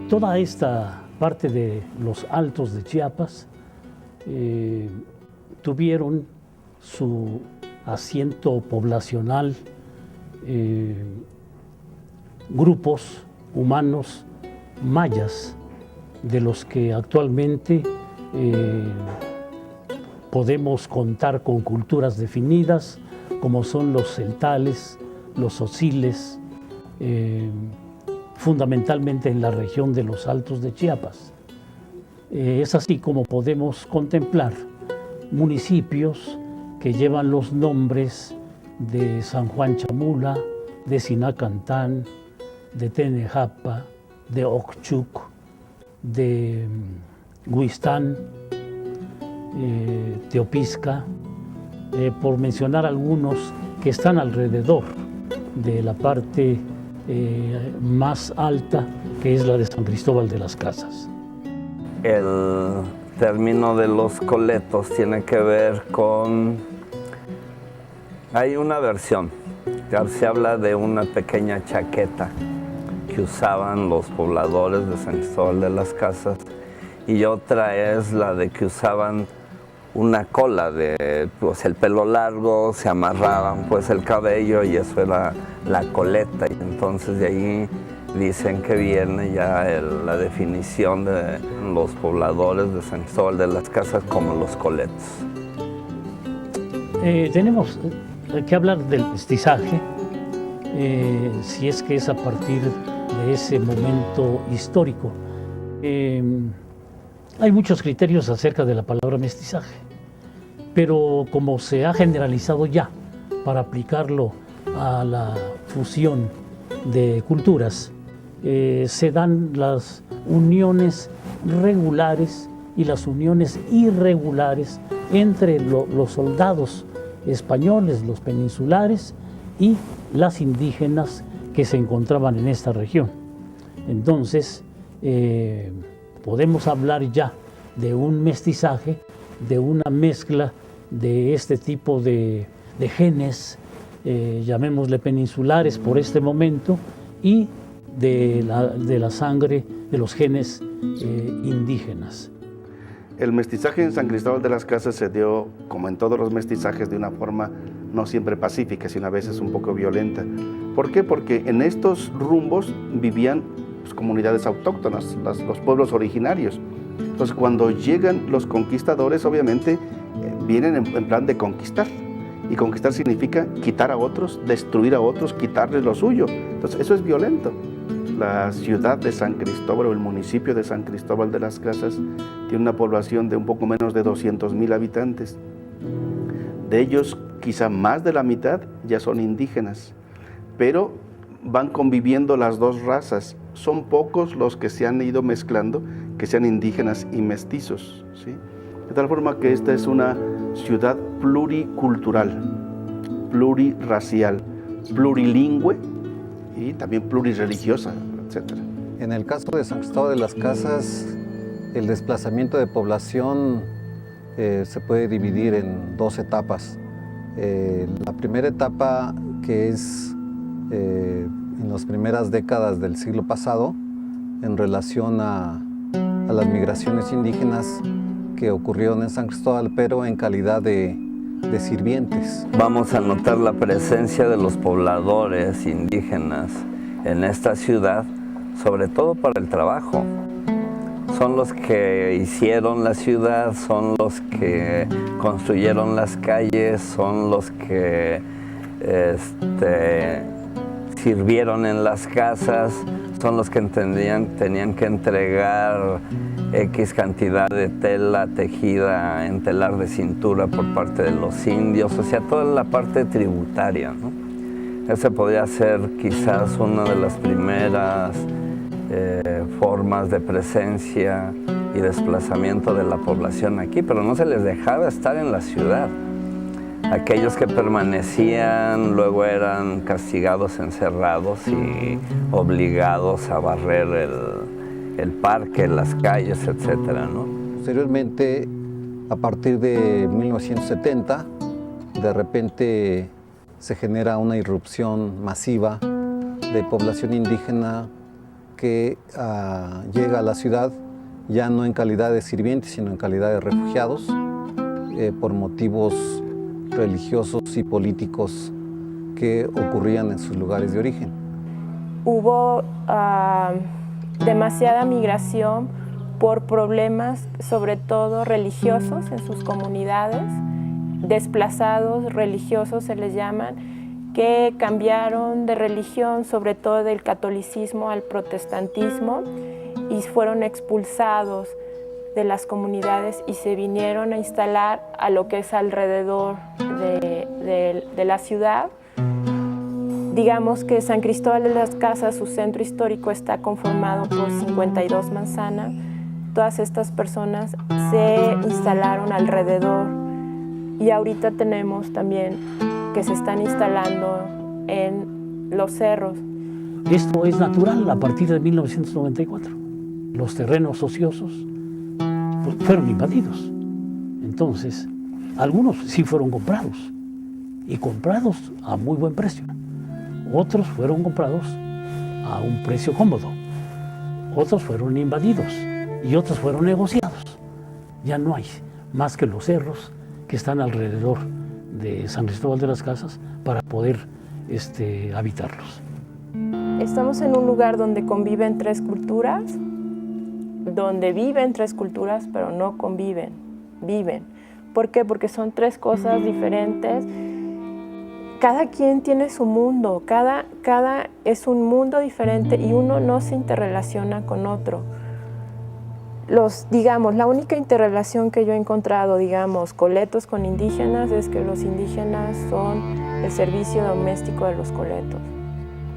Toda esta parte de los Altos de Chiapas tuvieron su asiento poblacional, grupos humanos mayas, de los que actualmente podemos contar con culturas definidas, como son los celtales, los ociles, fundamentalmente en la región de los Altos de Chiapas. Es así como podemos contemplar municipios que llevan los nombres de San Juan Chamula, de Sinacantán, de Tenejapa, de Occhuc, de Huistán, Teopisca, por mencionar algunos que están alrededor de la parte más alta, que es la de San Cristóbal de las Casas. El término de los coletos tiene que ver con... Hay una versión, se habla de una pequeña chaqueta que usaban los pobladores de San Cristóbal de las Casas, y otra es la de que usaban una cola de, pues, el pelo largo, se amarraban pues el cabello y eso era la coleta, y entonces de ahí dicen que viene ya la definición de los pobladores de San Cristóbal de las Casas como los coletos. Tenemos que hablar del mestizaje, si es que es a partir de ese momento histórico. Hay muchos criterios acerca de la palabra mestizaje, pero como se ha generalizado ya para aplicarlo a la fusión de culturas, se dan las uniones regulares y las uniones irregulares entre los soldados españoles, los peninsulares, y las indígenas que se encontraban en esta región. Entonces, podemos hablar ya de un mestizaje, de una mezcla de este tipo de genes, llamémosle peninsulares por este momento, y de la sangre de los genes indígenas. El mestizaje en San Cristóbal de las Casas se dio, como en todos los mestizajes, de una forma no siempre pacífica, sino a veces un poco violenta. ¿Por qué? Porque en estos rumbos vivían pues, comunidades autóctonas, los pueblos originarios. Entonces, cuando llegan los conquistadores, obviamente, vienen en plan de conquistar. Y conquistar significa quitar a otros, destruir a otros, quitarles lo suyo. Entonces, eso es violento. La ciudad de San Cristóbal, o el municipio de San Cristóbal de las Casas, tiene una población de un poco menos de 200,000 habitantes. De ellos, quizá más de la mitad ya son indígenas, pero van conviviendo las dos razas. Son pocos los que se han ido mezclando, que sean indígenas y mestizos, ¿sí? De tal forma que esta es una ciudad pluricultural, plurirracial, plurilingüe y también plurireligiosa, etc. En el caso de San Cristóbal de las Casas, el desplazamiento de población se puede dividir en dos etapas. La primera etapa, que es en las primeras décadas del siglo pasado, en relación a las migraciones indígenas que ocurrieron en San Cristóbal, pero en calidad de sirvientes. Vamos a notar la presencia de los pobladores indígenas en esta ciudad, sobre todo para el trabajo. Son los que hicieron la ciudad, son los que construyeron las calles, son los que sirvieron en las casas, son los que tenían que entregar X cantidad de tela tejida en telar de cintura por parte de los indios, o sea, toda la parte tributaria, ¿no? Esa podría ser quizás una de las primeras formas de presencia y desplazamiento de la población aquí, pero no se les dejaba estar en la ciudad. Aquellos que permanecían luego eran castigados, encerrados y obligados a barrer el parque, las calles, etcétera, ¿no? Posteriormente, a partir de 1970, de repente se genera una irrupción masiva de población indígena que llega a la ciudad ya no en calidad de sirvientes, sino en calidad de refugiados por motivos religiosos y políticos que ocurrían en sus lugares de origen. Hubo demasiada migración por problemas, sobre todo religiosos en sus comunidades, desplazados religiosos se les llaman, que cambiaron de religión, sobre todo del catolicismo al protestantismo, y fueron expulsados de las comunidades y se vinieron a instalar a lo que es alrededor de la ciudad. Digamos que San Cristóbal de las Casas, su centro histórico, está conformado por 52 manzanas. Todas estas personas se instalaron alrededor y ahorita tenemos también que se están instalando en los cerros. Esto es natural a partir de 1994. Los terrenos ociosos fueron invadidos. Entonces, algunos sí fueron comprados y comprados a muy buen precio. Otros fueron comprados a un precio cómodo. Otros fueron invadidos y otros fueron negociados. Ya no hay más que los cerros que están alrededor de San Cristóbal de las Casas para poder habitarlos. Estamos en un lugar donde conviven tres culturas, donde viven tres culturas, pero no conviven, viven. ¿Por qué? Porque son tres cosas diferentes. Cada quien tiene su mundo, cada es un mundo diferente y uno no se interrelaciona con otro. La única interrelación que yo he encontrado, coletos con indígenas, es que los indígenas son el servicio doméstico de los coletos.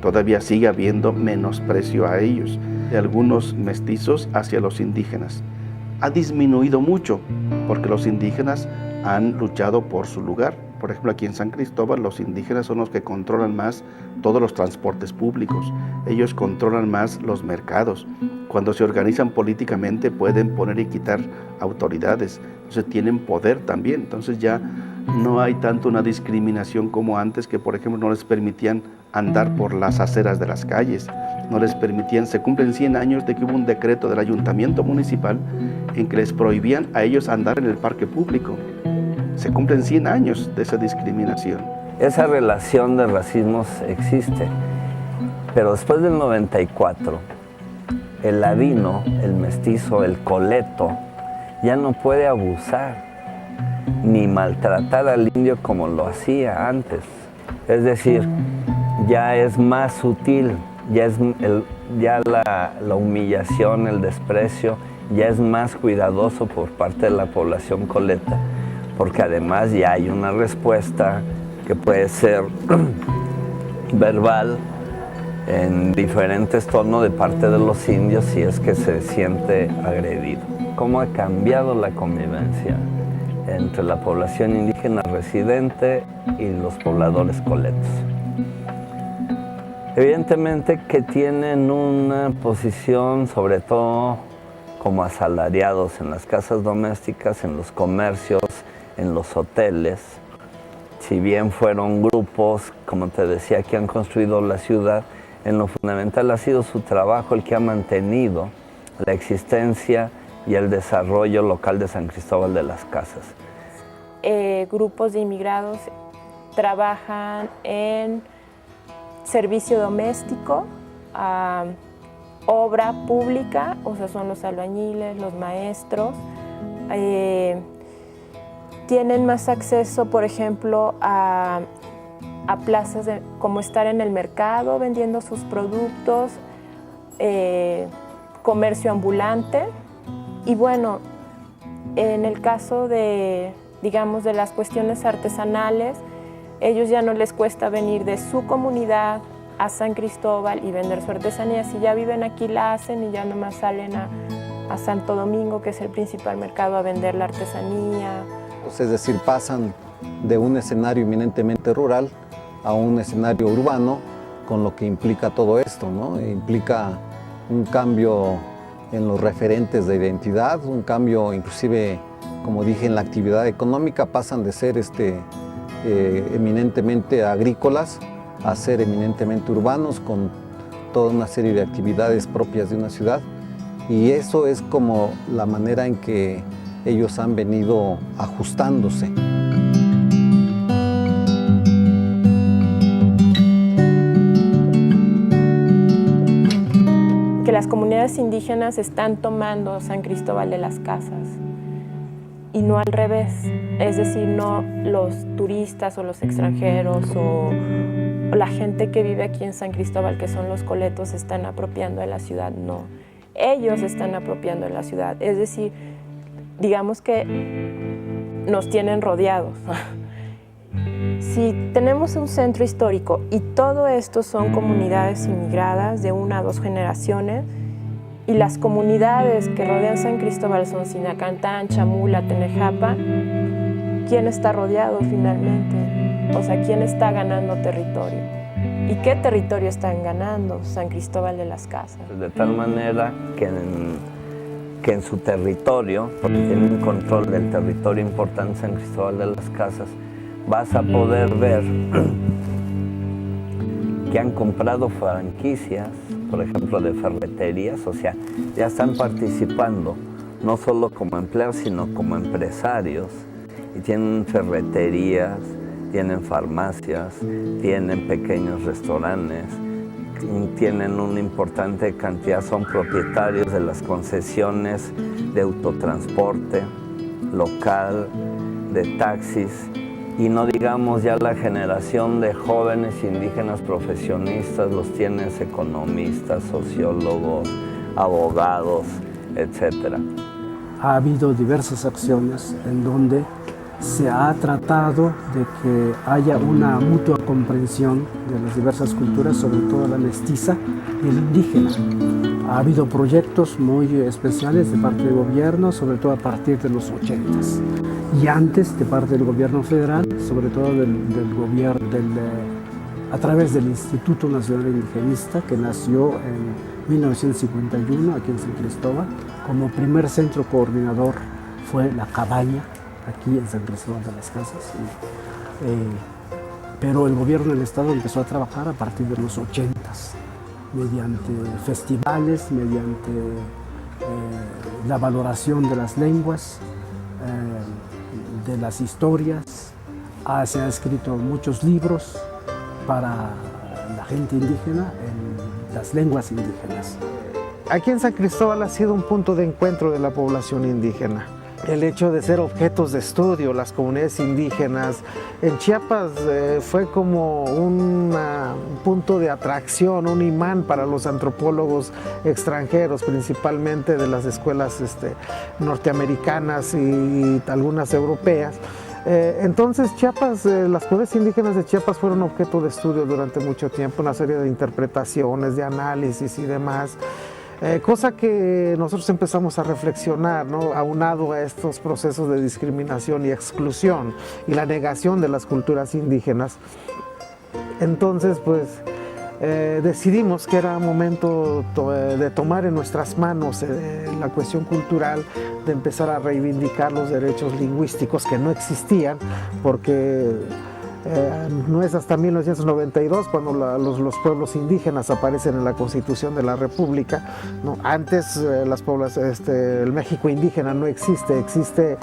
Todavía sigue habiendo menosprecio a ellos, de algunos mestizos hacia los indígenas. Ha disminuido mucho, porque los indígenas han luchado por su lugar. Por ejemplo, aquí en San Cristóbal, los indígenas son los que controlan más todos los transportes públicos. Ellos controlan más los mercados. Cuando se organizan políticamente, pueden poner y quitar autoridades. Entonces, tienen poder también. Entonces, ya no hay tanto una discriminación como antes, que, por ejemplo, no les permitían andar por las aceras de las calles. No les permitían. Se cumplen 100 años de que hubo un decreto del ayuntamiento municipal en que les prohibían a ellos andar en el parque público. Se cumplen 100 años de esa discriminación. Esa relación de racismos existe, pero después del 94, el ladino, el mestizo, el coleto, ya no puede abusar ni maltratar al indio como lo hacía antes. Es decir, ya es más sutil, ya la humillación, el desprecio, ya es más cuidadoso por parte de la población coleta, porque además ya hay una respuesta que puede ser verbal en diferentes tonos de parte de los indios si es que se siente agredido. ¿Cómo ha cambiado la convivencia entre la población indígena residente y los pobladores coletos? Evidentemente que tienen una posición, sobre todo como asalariados en las casas domésticas, en los comercios, en los hoteles. Si bien fueron grupos, como te decía, que han construido la ciudad, en lo fundamental ha sido su trabajo el que ha mantenido la existencia y el desarrollo local de San Cristóbal de las Casas. Grupos de inmigrados trabajan en servicio doméstico, obra pública, o sea, son los albañiles, los maestros. Tienen más acceso, por ejemplo, a plazas como estar en el mercado vendiendo sus productos, comercio ambulante. Y bueno, en el caso de las cuestiones artesanales, ellos ya no les cuesta venir de su comunidad a San Cristóbal y vender su artesanía. Si ya viven aquí, la hacen y ya nomás salen a Santo Domingo, que es el principal mercado, a vender la artesanía. Es decir, pasan de un escenario eminentemente rural a un escenario urbano, con lo que implica todo esto, ¿no? Implica un cambio en los referentes de identidad, un cambio inclusive, como dije, en la actividad económica. Pasan de ser eminentemente agrícolas a ser eminentemente urbanos, con toda una serie de actividades propias de una ciudad, y eso es como la manera en que ellos han venido ajustándose. Que las comunidades indígenas están tomando San Cristóbal de las Casas y no al revés, es decir, no los turistas o los extranjeros o la gente que vive aquí en San Cristóbal, que son los coletos, están apropiando de la ciudad, no. Ellos están apropiando de la ciudad, es decir, digamos que nos tienen rodeados. Si tenemos un centro histórico y todo esto son comunidades inmigradas de 1 a 2 generaciones, y las comunidades que rodean San Cristóbal son Sinacantán, Chamula, Tenejapa, ¿quién está rodeado finalmente? O sea, ¿quién está ganando territorio? ¿Y qué territorio están ganando San Cristóbal de las Casas? De tal manera que en su territorio, porque tiene un control del territorio importante San Cristóbal de las Casas, vas a poder ver que han comprado franquicias, por ejemplo, de ferreterías, o sea, ya están participando, no solo como empleados, sino como empresarios, y tienen ferreterías, tienen farmacias, tienen pequeños restaurantes, tienen una importante cantidad, son propietarios de las concesiones de autotransporte local, de taxis, y no digamos ya la generación de jóvenes indígenas profesionistas, los tienes economistas, sociólogos, abogados, etc. Ha habido diversas acciones en donde se ha tratado de que haya una mutua comprensión de las diversas culturas, sobre todo la mestiza y el indígena. Ha habido proyectos muy especiales de parte del gobierno, sobre todo a partir de los 80s. Y antes de parte del gobierno federal, sobre todo del gobierno, a través del Instituto Nacional Indigenista, que nació en 1951 aquí en San Cristóbal. Como primer centro coordinador fue la cabaña, aquí en San Cristóbal de las Casas. Pero el gobierno del estado empezó a trabajar a partir de los 80s, mediante festivales, mediante la valoración de las lenguas, de las historias. Se han escrito muchos libros para la gente indígena en las lenguas indígenas. Aquí en San Cristóbal ha sido un punto de encuentro de la población indígena. El hecho de ser objetos de estudio, las comunidades indígenas. En Chiapas fue como un punto de atracción, un imán para los antropólogos extranjeros, principalmente de las escuelas norteamericanas y algunas europeas. Entonces Chiapas, las comunidades indígenas de Chiapas fueron objeto de estudio durante mucho tiempo, una serie de interpretaciones, de análisis y demás. Cosa que nosotros empezamos a reflexionar, ¿no? Aunado a estos procesos de discriminación y exclusión y la negación de las culturas indígenas. Entonces, pues, decidimos que era momento de tomar en nuestras manos la cuestión cultural, de empezar a reivindicar los derechos lingüísticos que no existían, porque no es hasta 1992 cuando los pueblos indígenas aparecen en la Constitución de la República, ¿no? Antes el México indígena no existe, existe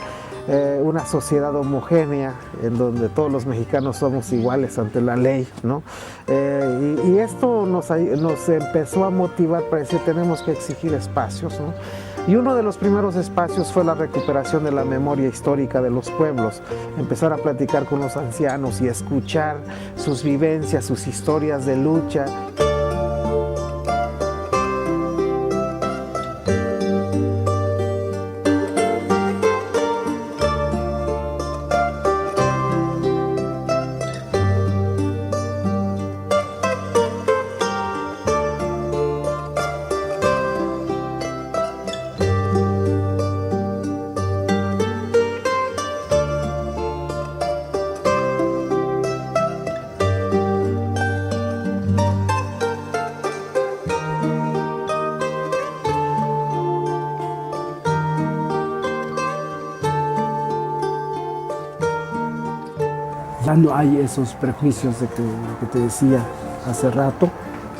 una sociedad homogénea en donde todos los mexicanos somos iguales ante la ley, ¿no? Y esto nos empezó a motivar para decir tenemos que exigir espacios, ¿no? Y uno de los primeros espacios fue la recuperación de la memoria histórica de los pueblos, empezar a platicar con los ancianos y escuchar sus vivencias, sus historias de lucha. Ya no hay esos prejuicios que te decía hace rato,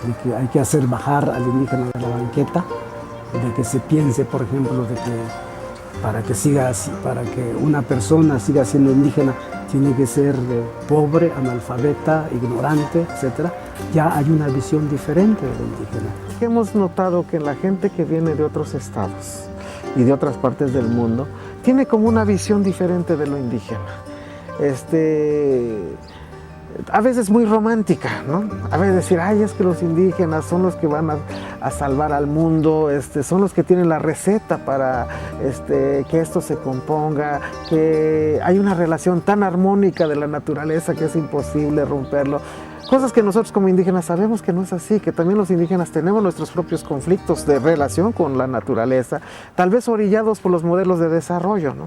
de que hay que hacer bajar al indígena de la banqueta, de que se piense, por ejemplo, de que para que una persona siga siendo indígena tiene que ser pobre, analfabeta, ignorante, etc. Ya hay una visión diferente del indígena. Hemos notado que la gente que viene de otros estados y de otras partes del mundo tiene como una visión diferente de lo indígena. A veces muy romántica, ¿no? A veces decir, ay, es que los indígenas son los que van a salvar al mundo, son los que tienen la receta para que esto se componga, que hay una relación tan armónica de la naturaleza que es imposible romperlo. Cosas que nosotros como indígenas sabemos que no es así, que también los indígenas tenemos nuestros propios conflictos de relación con la naturaleza, tal vez orillados por los modelos de desarrollo, ¿no?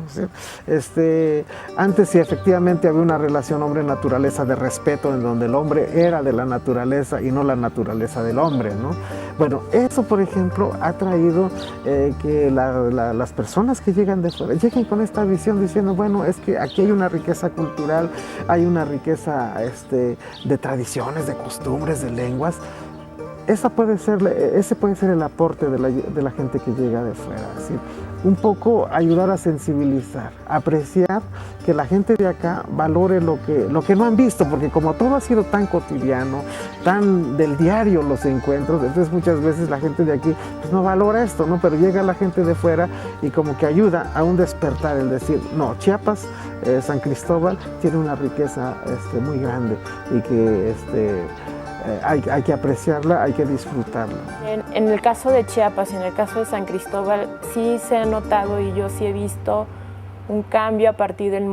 Antes sí efectivamente había una relación hombre-naturaleza de respeto en donde el hombre era de la naturaleza y no la naturaleza del hombre, ¿no? Bueno, eso por ejemplo ha traído que las personas que llegan de fuera lleguen con esta visión diciendo, bueno, es que aquí hay una riqueza cultural, hay una riqueza de tradición, de costumbres, de lenguas. Ese puede ser el aporte de la gente que llega de fuera, ¿sí? Un poco ayudar a sensibilizar, apreciar que la gente de acá valore lo que no han visto, porque como todo ha sido tan cotidiano, tan del diario los encuentros, entonces muchas veces la gente de aquí pues no valora esto, ¿no? Pero llega la gente de fuera y como que ayuda a un despertar, el decir, no, Chiapas, San Cristóbal tiene una riqueza muy grande y que hay que apreciarla, hay que disfrutarla. En el caso de Chiapas y en el caso de San Cristóbal sí se ha notado y yo sí he visto un cambio a partir del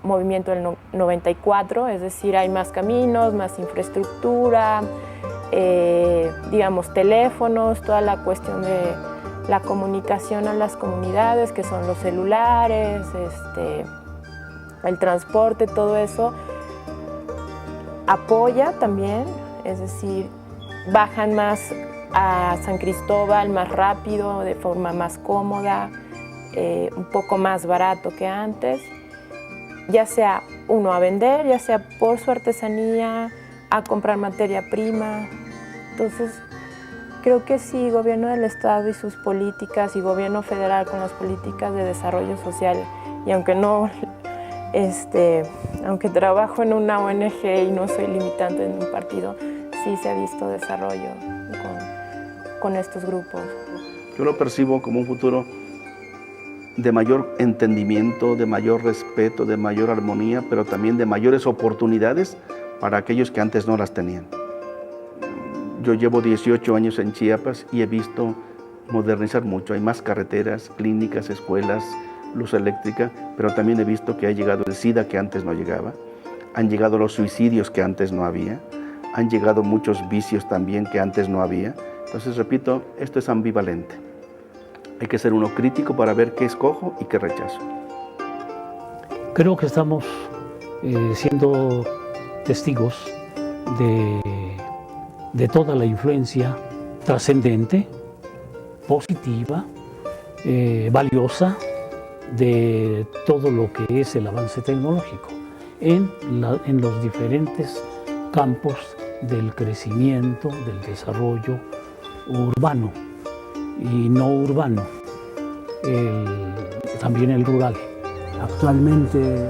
movimiento del 94, es decir, hay más caminos, más infraestructura, digamos teléfonos, toda la cuestión de la comunicación a las comunidades, que son los celulares, el transporte, todo eso apoya también. Es decir, bajan más a San Cristóbal más rápido, de forma más cómoda, un poco más barato que antes, ya sea uno a vender, ya sea por su artesanía, a comprar materia prima. Entonces, creo que sí, gobierno del Estado y sus políticas, y gobierno federal con las políticas de desarrollo social, y aunque no... aunque trabajo en una ONG y no soy limitante en un partido, sí se ha visto desarrollo con estos grupos. Yo lo percibo como un futuro de mayor entendimiento, de mayor respeto, de mayor armonía, pero también de mayores oportunidades para aquellos que antes no las tenían. Yo llevo 18 años en Chiapas y he visto modernizar mucho. Hay más carreteras, clínicas, escuelas, luz eléctrica, pero también he visto que ha llegado el SIDA que antes no llegaba, han llegado los suicidios que antes no había, han llegado muchos vicios también que antes no había. Entonces, repito, esto es ambivalente. Hay que ser uno crítico para ver qué escojo y qué rechazo. Creo que estamos siendo testigos de toda la influencia trascendente, positiva, valiosa, de todo lo que es el avance tecnológico en los diferentes campos del crecimiento, del desarrollo urbano y no urbano, también el rural. Actualmente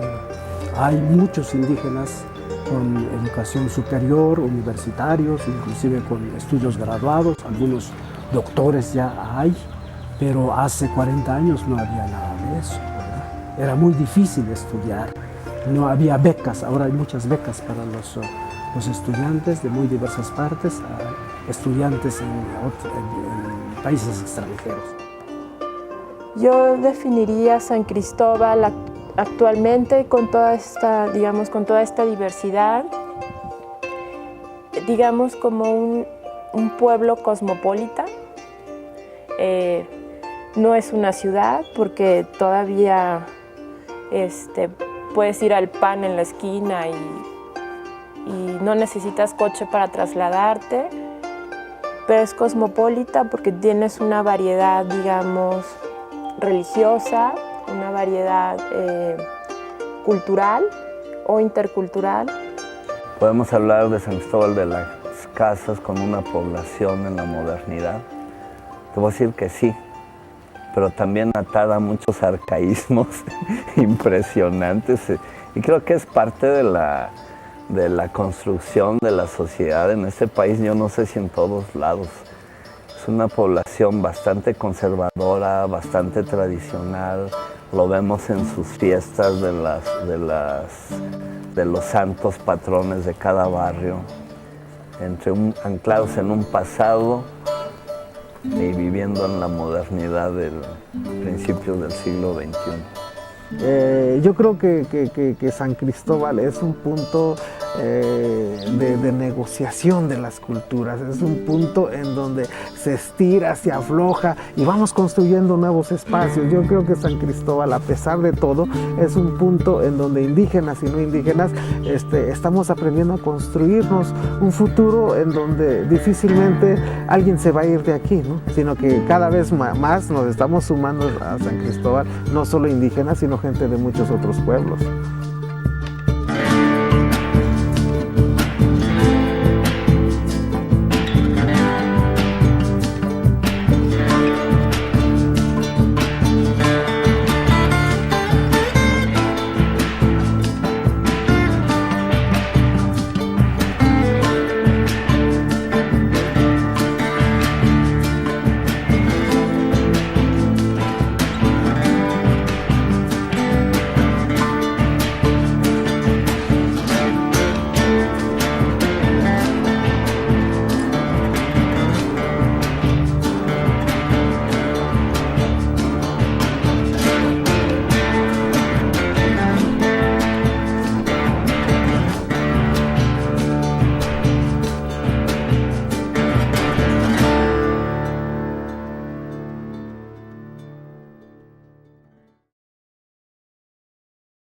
hay muchos indígenas con educación superior, universitarios, inclusive con estudios graduados, algunos doctores ya hay, pero hace 40 años no había nada de eso, ¿verdad? Era muy difícil estudiar, no había becas, ahora hay muchas becas para los estudiantes de muy diversas partes, estudiantes en países extranjeros. Yo definiría San Cristóbal actualmente con toda esta, digamos, con toda esta diversidad, digamos como un pueblo cosmopolita. No es una ciudad porque todavía puedes ir al pan en la esquina y no necesitas coche para trasladarte, pero es cosmopolita porque tienes una variedad, digamos, religiosa, una variedad cultural o intercultural. Podemos hablar de San Cristóbal de las casas con una población en la modernidad? Te voy a decir que sí, pero también atada a muchos arcaísmos impresionantes, y creo que es parte de la construcción de la sociedad en este país, yo no sé si en todos lados. Es una población bastante conservadora, bastante tradicional, lo vemos en sus fiestas de los santos patrones de cada barrio, anclados en un pasado y viviendo en la modernidad del principios del siglo XXI. Yo creo que San Cristóbal es un punto de negociación de las culturas, es un punto en donde se estira, se afloja y vamos construyendo nuevos espacios. Yo creo que San Cristóbal, a pesar de todo, es un punto en donde indígenas y no indígenas estamos aprendiendo a construirnos un futuro en donde difícilmente alguien se va a ir de aquí, ¿no? Sino que cada vez más nos estamos sumando a San Cristóbal, no solo indígenas, sino gente de muchos otros pueblos.